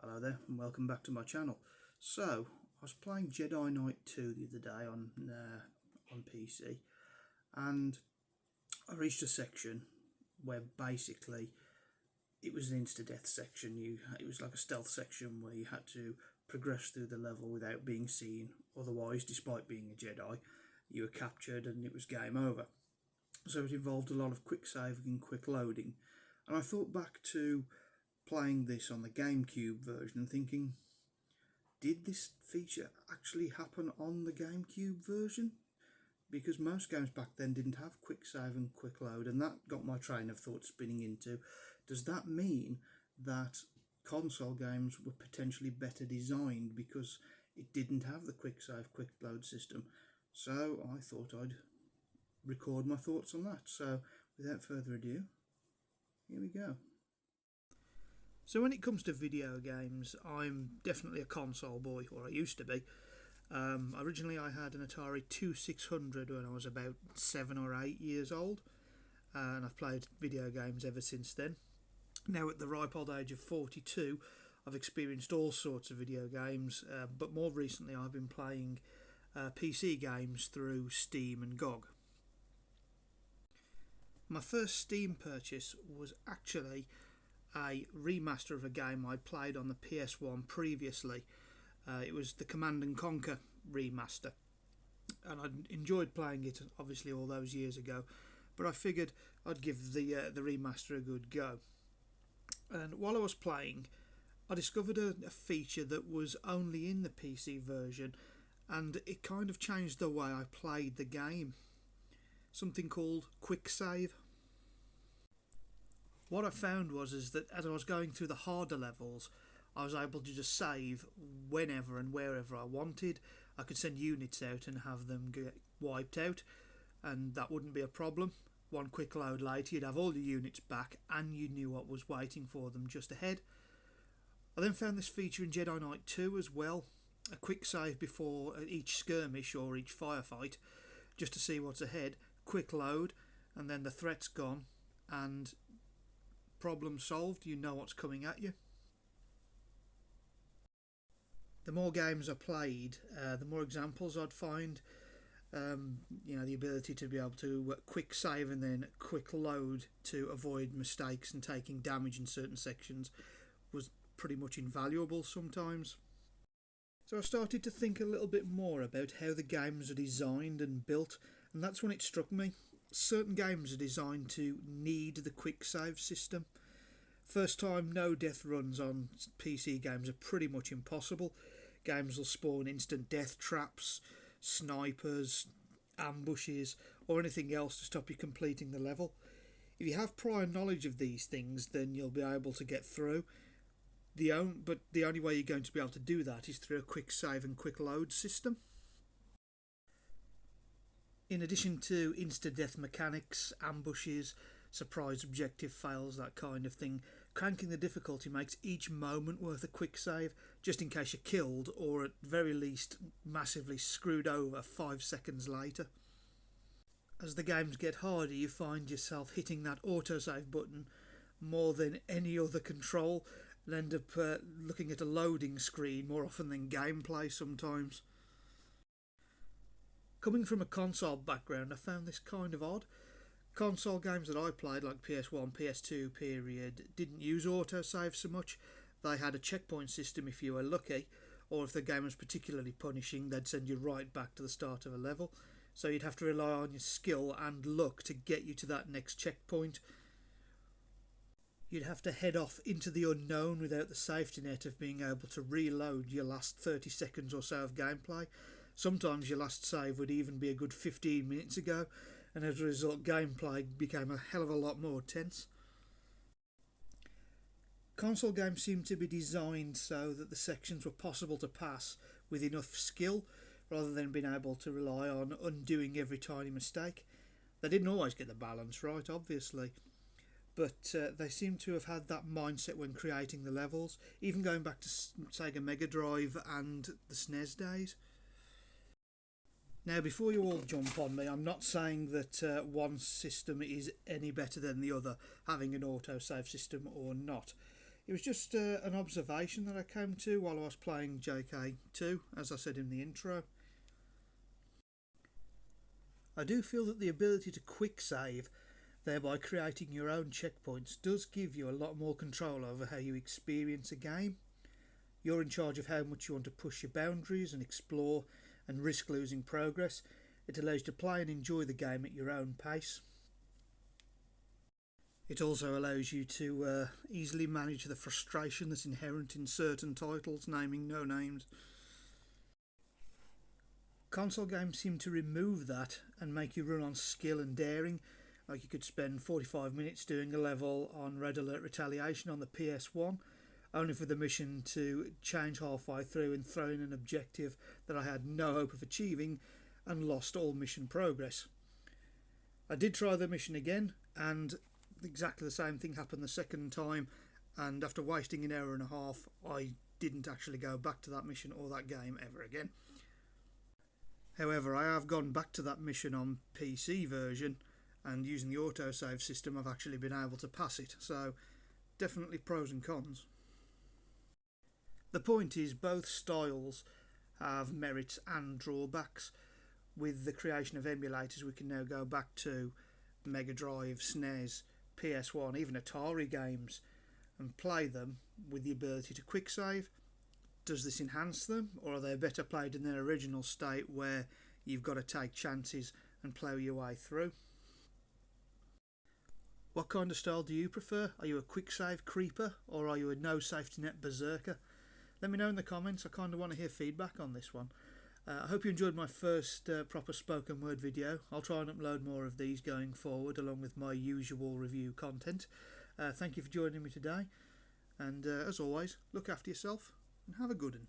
Hello there and welcome back to my channel. So I was playing Jedi Knight 2 the other day on PC, and I reached a section where basically it was an insta-death section. It was like a stealth section where you had to progress through the level without being seen. Otherwise, despite being a Jedi, you were captured and it was game over. So it involved a lot of quick saving and quick loading. And I thought back to playing this on the GameCube version and thinking, did this feature actually happen on the GameCube version? Because most games back then didn't have quick save and quick load, and that got my train of thought spinning into, does that mean that console games were potentially better designed because it didn't have the quick save, quick load system? So I thought I'd record my thoughts on that. So without further ado, here we go. So when it comes to video games, I'm definitely a console boy, or I used to be. Originally I had an Atari 2600 when I was about 7 or 8 years old, and I've played video games ever since then. Now at the ripe old age of 42, I've experienced all sorts of video games, but more recently I've been playing PC games through Steam and GOG. My first Steam purchase was actually a remaster of a game I'd played on the PS1 previously. It was the Command & Conquer remaster, and I enjoyed playing it obviously all those years ago, but I figured I'd give the remaster a good go. And while I was playing, I discovered a feature that was only in the PC version, and it kind of changed the way I played the game. Something called Quick Save. What I found was that as I was going through the harder levels, I was able to just save whenever and wherever I wanted. I could send units out and have them get wiped out, and that wouldn't be a problem. One quick load later, you'd have all your units back, and you knew what was waiting for them just ahead. I then found this feature in Jedi Knight 2 as well, a quick save before each skirmish or each firefight, just to see what's ahead. Quick load, and then the threat's gone, and problem solved. You know what's coming at you. The more games I played, the more examples I'd find. The ability to be able to quick save and then quick load to avoid mistakes and taking damage in certain sections was pretty much invaluable sometimes. So I started to think a little bit more about how the games are designed and built, and that's when it struck me. Certain games are designed to need the quick save system. First time no death runs on PC games are pretty much impossible. Games will spawn instant death traps, snipers, ambushes, or anything else to stop you completing the level. If you have prior knowledge of these things, then you'll be able to get through. But the only way you're going to be able to do that is through a quick save and quick load system. In addition to insta-death mechanics, ambushes, surprise objective fails, that kind of thing, cranking the difficulty makes each moment worth a quick save, just in case you're killed or at very least massively screwed over 5 seconds later. As the games get harder, you find yourself hitting that autosave button more than any other control and end up looking at a loading screen more often than gameplay sometimes. Coming from a console background, I found this kind of odd. Console games that I played, like PS1, PS2 period, didn't use autosave so much. They had a checkpoint system if you were lucky, or if the game was particularly punishing, they'd send you right back to the start of a level. So you'd have to rely on your skill and luck to get you to that next checkpoint. You'd have to head off into the unknown without the safety net of being able to reload your last 30 seconds or so of gameplay. Sometimes your last save would even be a good 15 minutes ago, and as a result gameplay became a hell of a lot more tense. Console games seem to be designed so that the sections were possible to pass with enough skill, rather than being able to rely on undoing every tiny mistake. They didn't always get the balance right, obviously, but they seem to have had that mindset when creating the levels, even going back to Sega Mega Drive and the SNES days. Now, before you all jump on me, I'm not saying that one system is any better than the other, having an autosave system or not. It was just an observation that I came to while I was playing JK2, as I said in the intro. I do feel that the ability to quick save, thereby creating your own checkpoints, does give you a lot more control over how you experience a game. You're in charge of how much you want to push your boundaries and explore and risk losing progress. It allows you to play and enjoy the game at your own pace. It also allows you to easily manage the frustration that's inherent in certain titles, naming no names. Console games seem to remove that and make you run on skill and daring. Like you could spend 45 minutes doing a level on Red Alert Retaliation on the PS1, only for the mission to change halfway through and throw in an objective that I had no hope of achieving and lost all mission progress. I did try the mission again and exactly the same thing happened the second time, and after wasting an hour and a half I didn't actually go back to that mission or that game ever again. However, I have gone back to that mission on PC version, and using the autosave system I've actually been able to pass it, so definitely pros and cons. The point is, both styles have merits and drawbacks. With the creation of emulators, we can now go back to Mega Drive, SNES, PS1, even Atari games and play them with the ability to quick save. Does this enhance them, or are they better played in their original state where you've got to take chances and plough your way through? What kind of style do you prefer? Are you a quick save creeper, or are you a no safety net berserker? Let me know in the comments. I kind of want to hear feedback on this one. I hope you enjoyed my first proper spoken word video. I'll try and upload more of these going forward along with my usual review content. Thank you for joining me today, and as always, look after yourself and have a good one.